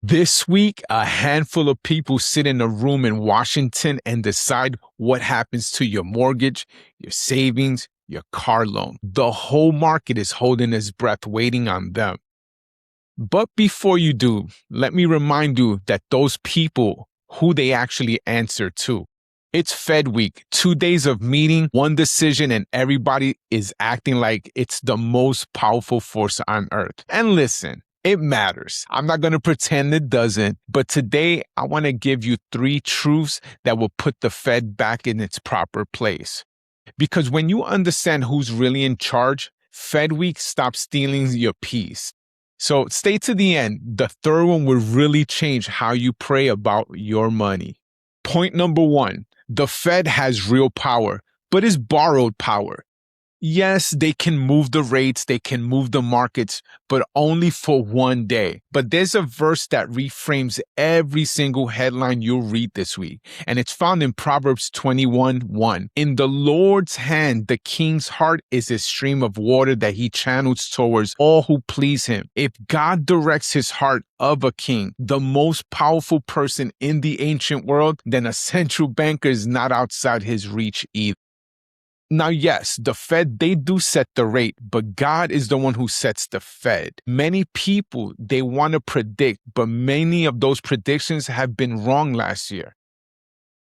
This week, a handful of people sit in a room in Washington and decide what happens to your mortgage, your savings, your car loan. The whole market is holding its breath waiting on them. But before you do, let me remind you that those people, who they actually answer to. It's Fed week, 2 days of meeting, one decision, and everybody is acting like it's the most powerful force on earth. And listen, it matters. I'm not going to pretend it doesn't, but today I want to give you 3 truths that will put the Fed back in its proper place. Because when you understand who's really in charge, Fed week stops stealing your peace. So stay to the end. The third one will really change how you pray about your money. Point number 1, the Fed has real power, but it's borrowed power. Yes, they can move the rates, they can move the markets, but only for one day. But there's a verse that reframes every single headline you'll read this week, and it's found in Proverbs 21:1. In the Lord's hand, the king's heart is a stream of water that he channels towards all who please him. If God directs his heart of a king, the most powerful person in the ancient world, then a central banker is not outside his reach either. Now, yes, the Fed, they do set the rate, but God is the one who sets the Fed. Many people, they want to predict, but many of those predictions have been wrong last year.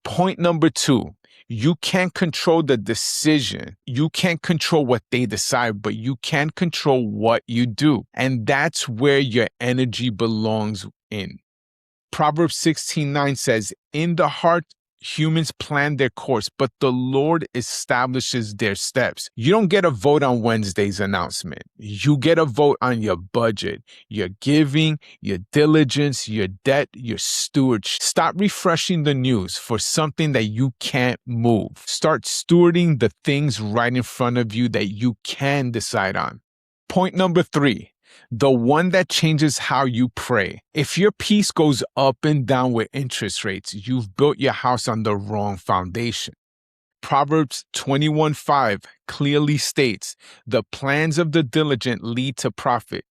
Point number 2, you can't control the decision. You can't control what they decide, but you can control what you do. And that's where your energy belongs in. Proverbs 16:9 says, in the heart, humans plan their course, but the Lord establishes their steps. You don't get a vote on Wednesday's announcement. You get a vote on your budget, your giving, your diligence, your debt, your stewardship. Stop refreshing the news for something that you can't move. Start stewarding the things right in front of you that you can decide on. Point number 3. The one that changes how you pray. If your peace goes up and down with interest rates, you've built your house on the wrong foundation. Proverbs 21:5 clearly states, the plans of the diligent lead to profit.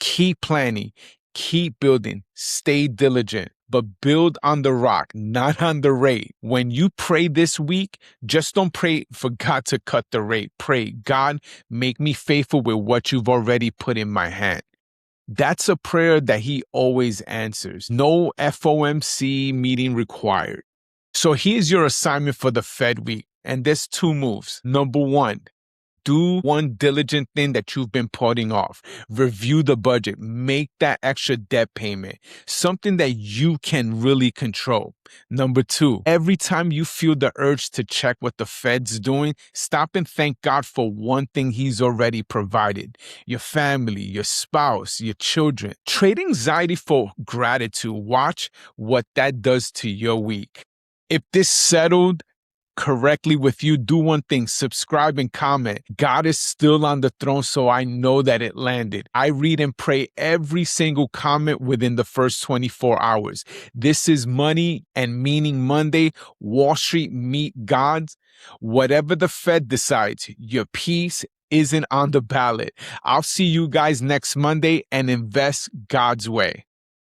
Keep planning, keep building, stay diligent, but build on the rock, not on the rate. When you pray this week, just don't pray for God to cut the rate. Pray, God, make me faithful with what you've already put in my hand. That's a prayer that he always answers. No FOMC meeting required. So here's your assignment for the Fed week. And there's 2 moves. Number 1, do one diligent thing that you've been putting off. Review the budget. Make that extra debt payment. Something that you can really control. Number 2, every time you feel the urge to check what the Fed's doing, stop and thank God for one thing he's already provided. Your family, your spouse, your children. Trade anxiety for gratitude. Watch what that does to your week. If this settled correctly with you, do one thing: subscribe and comment. God is still on the throne, so I know that it landed. I read and pray every single comment within the first 24 hours. This is Money and Meaning Monday. Wall Street meet God's. Whatever the Fed decides, your peace isn't on the ballot. I'll see you guys next Monday, and invest God's way.